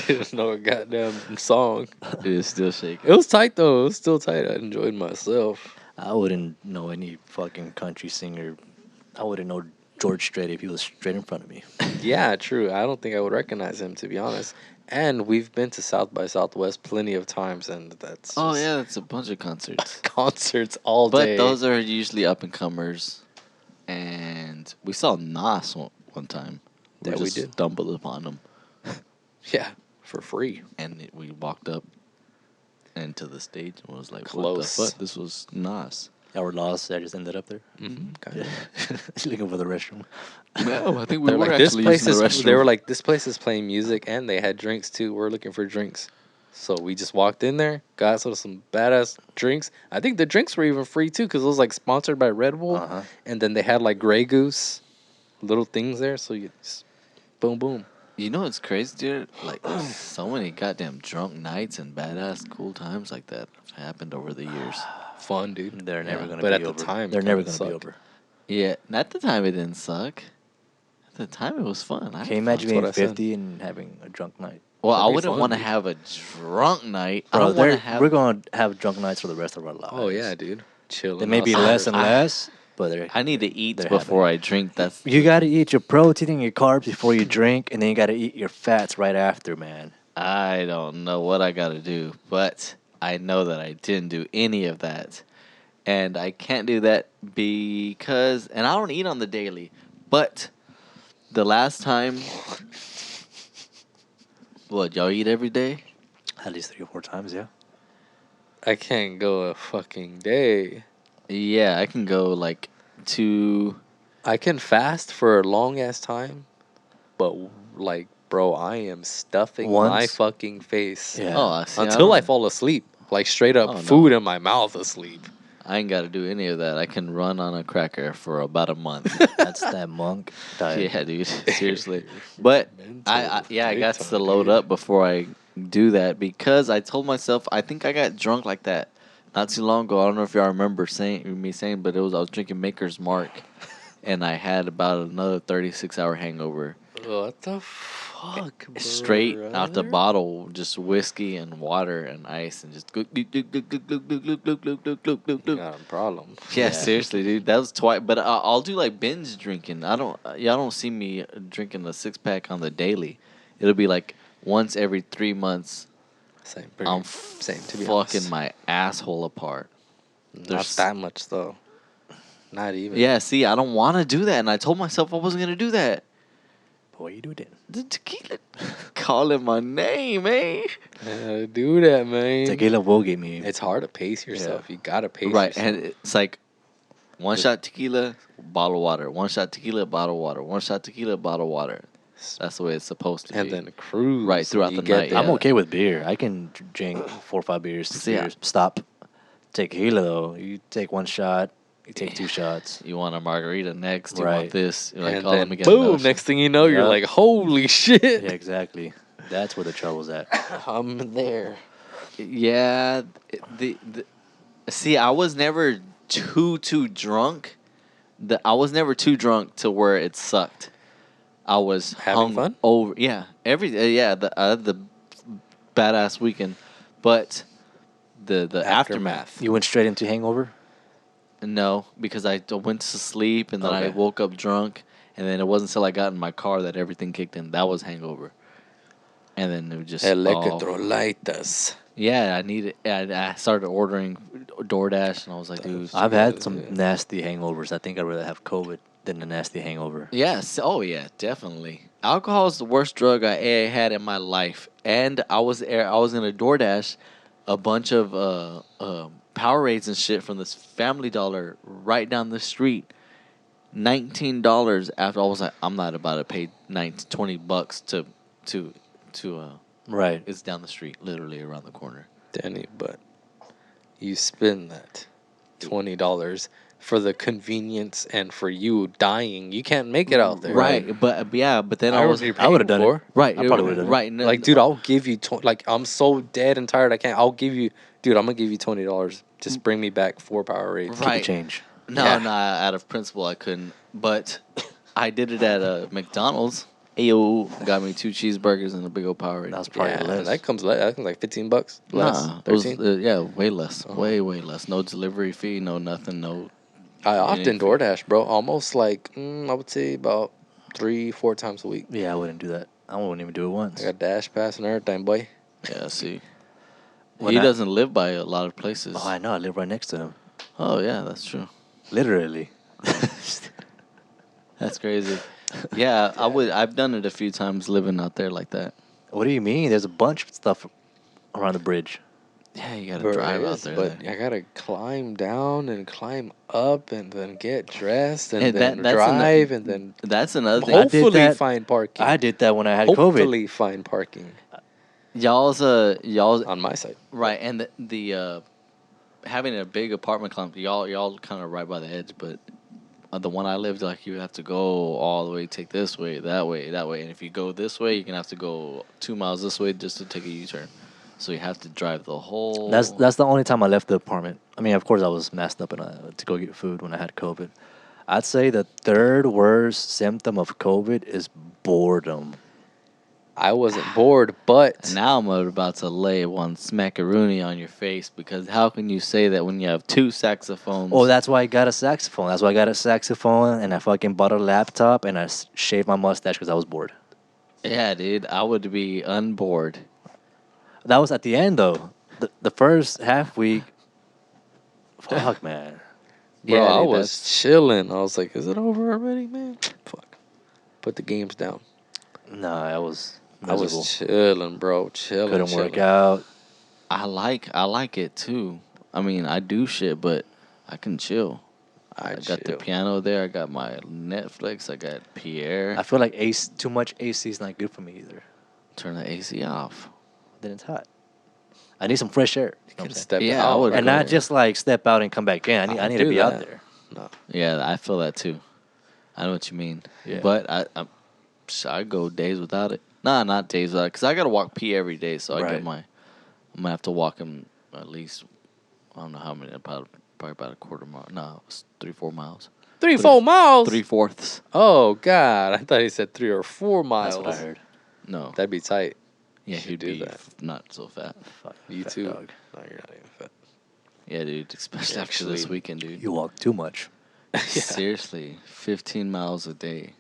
Didn't know a goddamn song. It is still shaking. It was tight though. It was still tight. I enjoyed myself. I wouldn't know any fucking country singer. I wouldn't know George Strait if he was straight in front of me. Yeah, true. I don't think I would recognize him, to be honest. And we've been to South by Southwest plenty of times, and that's Oh just yeah, that's a bunch of concerts. concerts all But day. those are usually up and comers. And we saw Nas one time. Yeah, we just did. stumbled upon him. Yeah, for free. And we walked up into the stage and was like, Close. what the fuck? This was Nas. I were lost. I just ended up there. Kind Looking for the restroom. No, I think we They're were like, this actually place using the is. restroom. They were like, this place is playing music, and they had drinks too. We're looking for drinks, so we just walked in there, got some badass drinks. I think the drinks were even free too, because it was like sponsored by Red Bull, and then they had like Grey Goose, little things there. So you just, boom, boom. You know what's crazy, dude? Like, so many goddamn drunk nights and badass cool times like that have happened over the years. Fun, dude. They're never gonna But be at the over. time, They're it never kinda gonna be sucked. over. Yeah, at the time it didn't suck. At the time it was fun. Can you imagine That's what being I said. 50 and having a drunk night? Well, I That'd be wouldn't fun, want to dude. have a drunk night. I Bro, don't want to have. we're gonna have drunk nights for the rest of our lives. Oh yeah, dude. Chilling. They may be outside. less and less, but they're. I need to eat They're before happening. I drink. That's You gotta eat your protein and your carbs before you drink, and then you gotta eat your fats right after, man. I don't know what I got to do, but I know that I didn't do any of that. And I can't do that because, and I don't eat on the daily, but the last time, what, y'all eat every day? At least 3 or 4 times, yeah. I can't go a fucking day. Yeah, I can go like 2. I can fast for a long ass time, but like, bro, I am stuffing my Once- fucking face Yeah. Oh, see, until I fall asleep. Like straight up Oh, no. food in my mouth asleep. I ain't got to do any of that. I can run on a cracker for about a month. That's that monk diet. Yeah, dude. Seriously. But I Big got time, to load dude. up before I do that because I told myself I think I got drunk like that not too long ago. I don't know if y'all remember me saying, but I was drinking Maker's Mark, and I had about another 36-hour hangover. What the fuck? Straight out the brother? bottle, just whiskey and water and ice, and just glug, glug, glug, glug, glug, glug, glug, glug, glug, glug, glug, glug, glug, You glug. got a problem. Yeah, seriously, dude. That was twice. But I'll do like binge drinking. Y'all don't see me drinking a 6-pack on the daily. It'll be like once every 3 months. Same. I'm same. To be fucking honest. my asshole apart. Not There's- that much though. Not even. Yeah, see, I don't want to do that, and I told myself I wasn't gonna do that. Boy, you do it. The tequila calling my name, eh? Do that, man. Tequila will get me. It's hard to pace yourself. You gotta pace Right, yourself. and it's like one shot tequila, bottle of water. One shot tequila, bottle of water. One shot tequila, bottle of water. That's the way it's supposed to And be. then cruise Right, throughout when you the get night, there. I'm okay with beer. I can drink 4 or 5 beers, 6 See, beers. Stop. Tequila though, you take 1 shot, you take 2 shots. You want a margarita next. You Right. want this. You're like, And oh, let then me get another boom, shot. next thing you know, you're Yeah. like, holy shit. Yeah, exactly. That's where the trouble's at. I'm there. Yeah. See, I was never too drunk. I was never too drunk to where it sucked. I was Having fun? over. Yeah, the badass weekend, but the aftermath. You went straight into hangover? No, because I went to sleep and then I Okay. woke up drunk, and then it wasn't until I got in my car that everything kicked in. That was hangover, and then it was just Electrolytes. yeah. I started ordering DoorDash, and I was like, dude. I've had some nasty hangovers. I think I'd rather have COVID than a nasty hangover. Yes. Oh, yeah, definitely. Alcohol is the worst drug I had in my life, and I was gonna DoorDash a bunch of Powerades and shit from this Family Dollar right down the street. $19 after I was like, I'm not about to pay $20 to Right. it's down the street, literally around the corner. Danny, but you spend that $20 for the convenience and for you dying. You can't make it out there. Right, but then I already I paid would have done for. it. right, I probably would've done it. right. no- Like, dude, I'll give you like I'm so dead and tired. I'll give you, dude. I'm gonna give you $20. Just bring me back 4 Powerades. Right. Keep the change. No, Yeah. no, out of principle I couldn't. But I did it at McDonald's. Ayo, got me 2 cheeseburgers and a big old Powerade. That was probably Yeah, less. that comes like $15 less. Nah, it was, 13. yeah, way less. Oh. Way less. No delivery fee, no nothing, no. I often anything. DoorDash, bro. Almost like I would say about 3-4 times a week. Yeah, I wouldn't do that. I wouldn't even do it once. I got Dash Pass and everything, boy. Yeah, see. When He I- doesn't live by a lot of places. Oh, I know. I live right next to him. Oh, yeah, that's true. Literally. That's crazy. Yeah, I've done it a few times living out there like that. What do you mean? There's a bunch of stuff around the bridge. Yeah, you gotta Bro, drive it out is, there. but I gotta climb down and climb up and then get dressed and Hey, then that's drive and then That's another thing. I did hopefully that. find parking. I did that when I had COVID. hopefully find parking Y'all's on my side. right, and the having a big apartment complex, y'all kind of right by the edge, but the one I lived, like, you have to go all the way, take this way, that way, and if you go this way, you're gonna have to go 2 miles this way just to take a U-turn. So you have to drive the whole. That's the only time I left the apartment. I mean, of course, I was masked up and to go get food when I had COVID. I'd say the third worst symptom of COVID is boredom. I wasn't bored, but Now I'm about to lay one smackaroonie on your face, because how can you say that when you have 2 saxophones? Oh, that's why I got a saxophone. That's why I got a saxophone, and I fucking bought a laptop, and I shaved my mustache because I was bored. Yeah, dude, I would be unbored. That was at the end, though. The first half week, fuck, man. bro, Yeah, I dude, was chilling. I was like, "Is it over already, man?" Fuck. Put the games down. Nah, I was I miserable. was chilling, bro. Chilling. Couldn't work chilling. out. I like it too. I mean, I do shit, but I can chill. I got the chill. piano there. I got my Netflix. I got Pierre. I feel like too much AC is not good for me either. Turn the AC off. Then it's hot. I need some fresh air. You know what I'm Can saying? step Yeah, I out. would And go. not just like step out and come back in. I need to do be out that. there. No. Yeah, I feel that too. I know what you mean. Yeah. But I go days without it. Nah, not days without it, because I got to walk pee every day. So I Right. get I'm going to have to walk him at least, I don't know how many, probably about a quarter mile. No, it's 3-4 miles. 3-4 miles. 3/4. Oh God! I thought he said 3 or 4 miles. That's what I heard. No. That'd be tight. Yeah, should he'd do be that. not so fat. Fuck, You fat too. dog. No, you're not even fat. Yeah, dude, especially after this Actually, weekend, dude. You walk too much. Seriously, 15 miles a day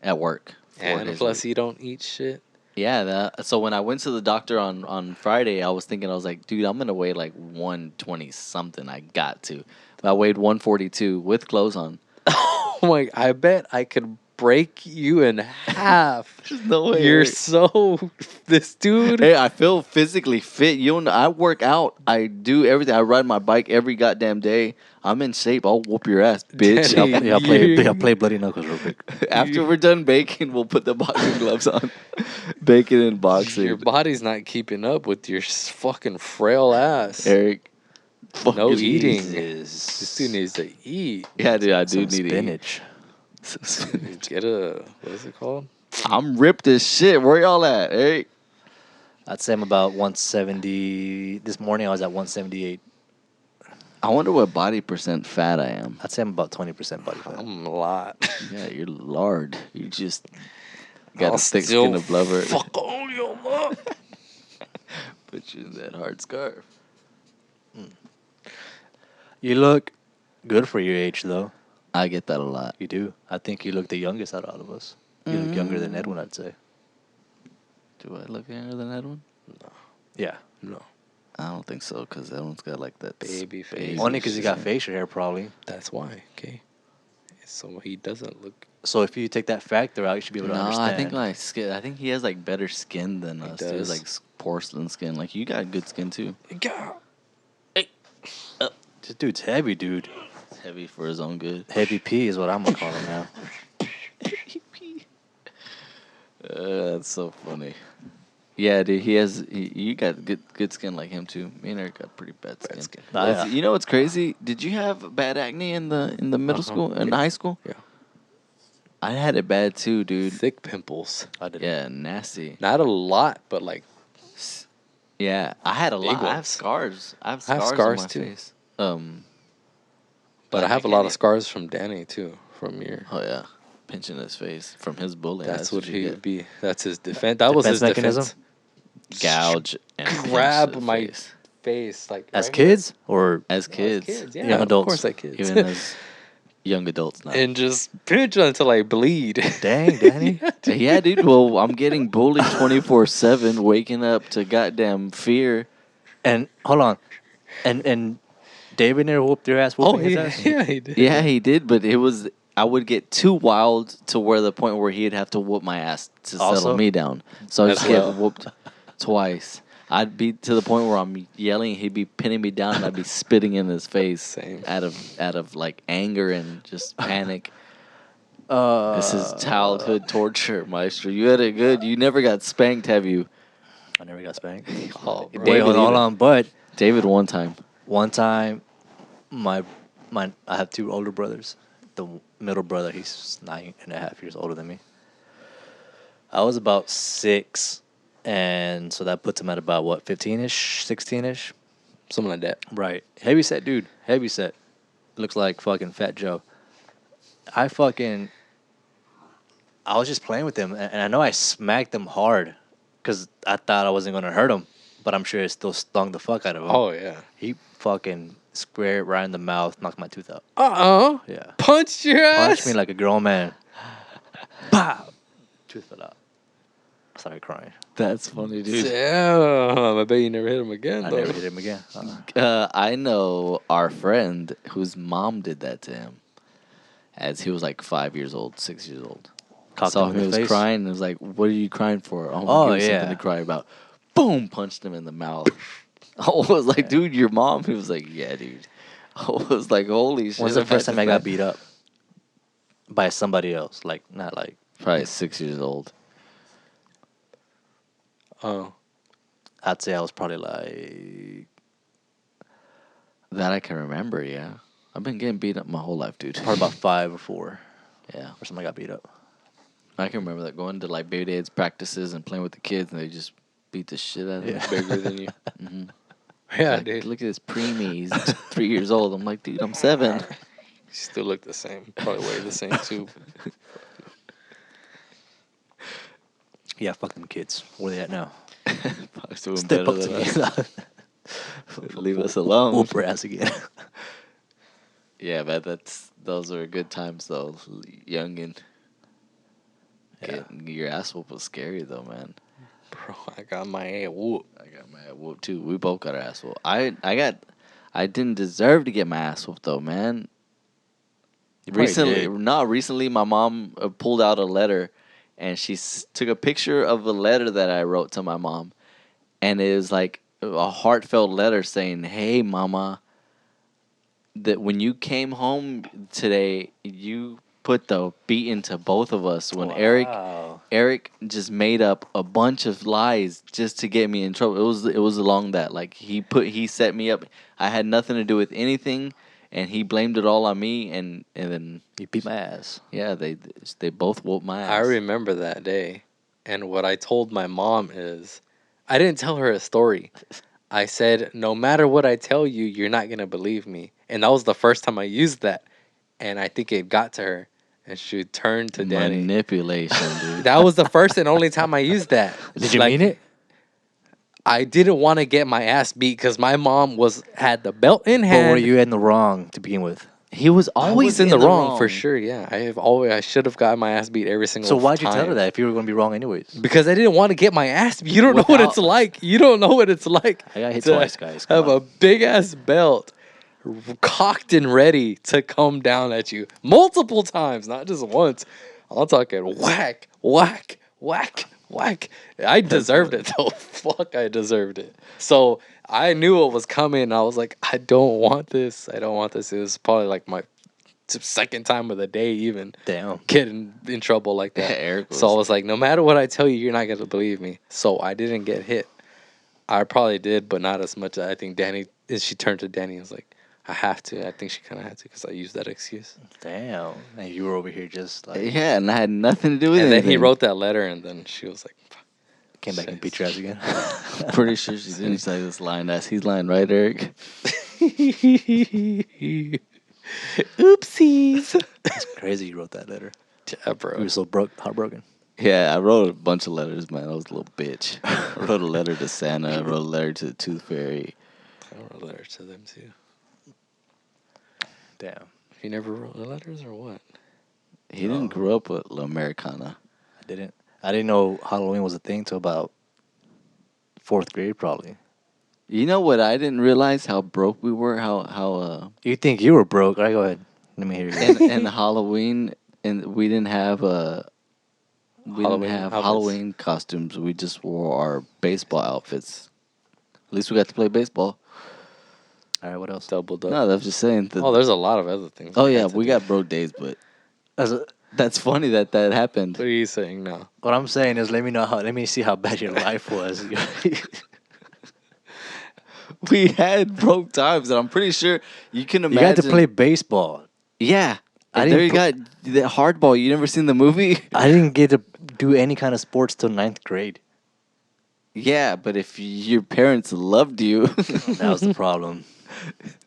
at work. 4 And days a plus, week. you don't eat shit. Yeah, so when I went to the doctor on Friday, I was like, dude, I'm gonna weigh like 120 something. I got to. But I weighed 142 with clothes on. Oh my! I bet I could break you in half. There's no way. You're Eric. so this dude. Hey, I feel physically fit. You know, I work out. I do everything. I ride my bike every goddamn day. I'm in shape. I'll whoop your ass, bitch. Danny, Y'all play Bloody Knuckles real quick. After we're done baking, we'll put the boxing gloves on. Bacon and boxing. Your body's not keeping up with your fucking frail ass. Eric. No eating. Jesus. This dude needs to eat. Yeah, dude, I do Some need spinach. to eat. Get a, what is it called? I'm ripped as shit. Where y'all at, Eric? I'd say I'm about 170. This morning I was at 178. I wonder what body percent fat I am. I'd say I'm about 20% body fat. I'm a lot. Yeah, you're lard. You just got I'll a thick still skin of blubber. Fuck all your mom. Put you in that hard scarf. You look good for your age, though. I get that a lot. You do. I think you look the youngest out of all of us. You look younger than Edwin, I'd say. Do I look younger than Edwin? Yeah. No. I don't think so, because Edwin's got like that Baby face. Only because he got shit. facial hair, probably. That's why. Okay. So he doesn't look. So if you take that factor out, you should be able to No, understand. I think like skin. I think he has like better skin than He us. Dude. does. Like porcelain skin. Like you got good skin too. This dude's heavy, dude. It's heavy for his own good. Heavy P is what I'm going to call him now. That's so funny. Yeah, dude, you got good skin like him too. Me and Eric got pretty bad skin. Ah, yeah. You know what's crazy? Did you have bad acne in the middle school and high school? Yeah. I had it bad too, dude. Thick pimples. I did. Yeah, nasty. Not a lot, but like. Yeah, I had a Big lot. I have ones. scars. I have I have scars, scars on my too. face. But I have a lot of scars from Danny too. From your. Oh yeah, pinching his face from his bullying. That's what you he get. would be. That's his defense. That was Defense his mechanism? defense. Gouge and pinch Grab the my face. face like As right here. kids or As kids, Yeah, Young of adults. course, like kids. even as young adults now. And just pinch until I bleed. dang, Danny? Yeah, dude. Well, I'm getting bullied 24/7, waking up to goddamn fear. And hold on. And David never whooped your ass whooping his ass? yeah, he did. Yeah, he did, but it was. I would get too wild to where the point where he'd have to whoop my ass to Also? settle me down. So I As just get well. whooped twice. I'd be to the point where I'm yelling, he'd be pinning me down, and I'd be spitting in his face Same. out of like anger and just panic. This is Uh, childhood torture, Maestro. You had it good. You never got spanked, have you? I never got spanked. Oh, bro. Wait, hold on. But David, one time. one time, I have two older brothers. The middle brother, he's 9.5 years older than me. I was about 6, and so that puts him at about, what, 15-ish, 16-ish? Something like that. Right. Heavy set dude. Heavy set. Looks like fucking Fat Joe. I was just playing with him, and I know I smacked him hard because I thought I wasn't going to hurt him, but I'm sure it still stung the fuck out of him. Oh, yeah. He fucking squared right in the mouth, knocked my tooth out. Uh-oh. Yeah. Punched your ass. Punched me like a grown man. Pow! Tooth fell out. I started crying. That's funny, dude. Damn. I bet you never hit him again, I though. never hit him again. I know our friend whose mom did that to him as he was like 5 years old, 6 years old. Cocked Saw him him, in he the was face. crying and was like, "What are you crying for?" Oh, give me yeah. something to cry about. Boom, punched him in the mouth. I was like, "Dude, your mom." He was like, "Yeah, dude." I was like, "Holy shit!" When's the first time I got beat? beat up? By somebody else. Like, not like... Probably 6 years old. Oh. I'd say I was probably like... That I can remember. Yeah, I've been getting beat up my whole life, dude. Probably about 5 or 4. Yeah, Or something I got beat up. I can remember that going to like baby dads practices and playing with the kids, and they just beat the shit out of Yeah. me. Bigger than you. hmm Yeah, Like, dude. look at this preemie. He's 3 years old. I'm like, dude, I'm 7. You still look the same. Probably weigh the same, too. Yeah, fuck them kids. Where they at now? Probably doing Step better up to than me. us. Leave us alone. Whoop her ass again. Yeah, but those are good times though. Young and Yeah. getting your ass whooped was scary though, man. Bro, I got my ass whooped. I got my ass whooped too. We both got our ass whooped. I didn't deserve to get my ass whooped though, man. Recently, my mom pulled out a letter, and she took a picture of a letter that I wrote to my mom, and it was like a heartfelt letter saying, "Hey, Mama, that when you came home today, you put the beat into both of us when Eric just made up a bunch of lies just to get me in trouble. It was along that, like, he set me up. I had nothing to do with anything, and he blamed it all on me, and then You beat my ass. yeah, they both whooped my ass. I remember that day, and what I told my mom is, I didn't tell her a story. I said, no matter what I tell you, you're not gonna believe me, and that was the first time I used that, and I think it got to her. And she turned to Danny. Manipulation, dude. That was the first and only time I used that. Did you mean it? I didn't want to get my ass beat because my mom had the belt in hand. But were you in the wrong to begin with? He was always in the wrong for sure. Yeah, I should have got my ass beat every single time. So why'd you tell her that if you were going to be wrong anyways? Because I didn't want to get my ass beat. You don't know what it's like. You don't know what it's like. I got hit twice, guys. Have a big ass belt cocked and ready to come down at you multiple times, not just once. I'm talking whack, whack, whack, whack. I deserved it though. Fuck, I deserved it. So I knew it was coming. I was like, I don't want this. I don't want this. It was probably like my second time of the day even. Damn. Getting in trouble like that. Eric So I was like, no matter what I tell you, you're not going to believe me. So I didn't get hit. I probably did, but not as much. I think Danny, she turned to Danny and was like, I have to. I think she kind of had to because I used that excuse. Damn. And you were over here just like... Yeah, and I had nothing to do with it. And then he wrote that letter, and then she was like... Came back and beat your ass again. Pretty sure she didn't say this line. He's lying, right, Eric? Oopsies. It's crazy you wrote that letter. Yeah, bro. You were so heartbroken. Yeah, I wrote a bunch of letters, man. I was a little bitch. I wrote a letter to Santa. I wrote a letter to the Tooth Fairy. I wrote a letter to them, too. Damn. You never wrote the letters or what? He didn't grow up with La Americana. I didn't know Halloween was a thing till about 4th grade, probably. You know what? I didn't realize how broke we were. How You think you were broke? All right, go ahead. Let me hear you. and Halloween, and we didn't have Halloween costumes. We just wore our baseball outfits. At least we got to play baseball. All right, what else? Doubled up. No, that's just saying. There's a lot of other things. Oh yeah, we got broke days, but that's funny that happened. What are you saying now? What I'm saying is, let me see how bad your life was. We had broke times, and I'm pretty sure you can imagine. You got to play baseball. Yeah, I there didn't you got the hardball. You never seen the movie? I didn't get to do any kind of sports till 9th grade. Yeah, but if your parents loved you, That was the problem.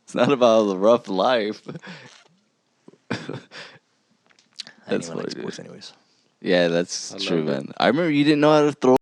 It's not about the rough life. That's what sports, anyways. Yeah, that's true, man. I remember you didn't know how to throw